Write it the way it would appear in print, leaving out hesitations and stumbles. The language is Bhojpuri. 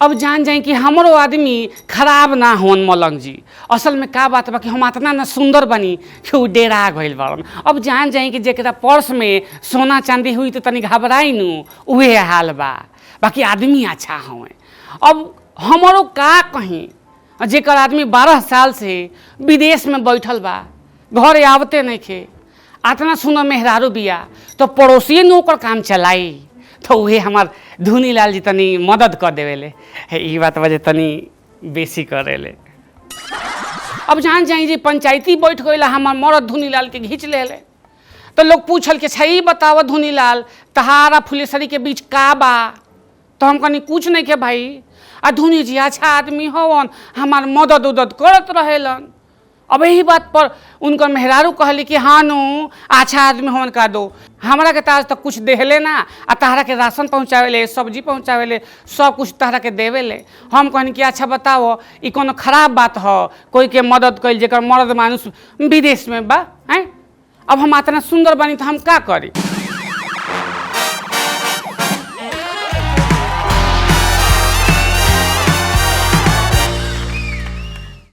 अब जान जाए कि हमरो आदमी खराब ना होन मलंग जी। असल में का बात बा कि हम इतना ना सुंदर बनी कि उ डेरा गइल बाड़न। अब जान जाए कि जेकरा पर्स में सोना चांदी हुई तो तनी घबराई नु उहे हाल बा। बाकी आदमी अच्छा हवे। अब हमरो का कहीं जेकर आदमी 12 साल से विदेश में बैठल बा, घर आवते नहीं खे, इतना सुंदर मेहरारू बिया तो पड़ोसी न ओकर काम चलाई तो उहे हमार धुनी लाल जी तनी मदद कर देवेले। ई बात वजह तनी बेसी करेले। अब जान जाई जी पंचायती बैठ गई हमार मरद धुनी लाल के घींच ले तो लोग पूछल के छई बताव धुनी लाल तहारा फुलेसरी के बीच का बा। तो हम कहनी कुछ नहीं के भाई, आ धुनी जी अच्छा आदमी हवन, हमार मदद उदद करत रहेलन। अब यही बात पर उनकर मेहरारू कहली कि हाँ नु अच्छा आदमी होन का दो, हमारा के ताज तक कुछ देहले ना, आ तहरा के राशन पहुँचावेले, सब्जी पहुँचावेले, सब कुछ तहरा के देवेले। हम कहनी कि अच्छा बताओ ई कोनो खराब बात हो कोई के मदद कइल जेकर मर्द मानुष विदेश में बा हैं। अब हम इतना सुंदर बनी तो हम का करी।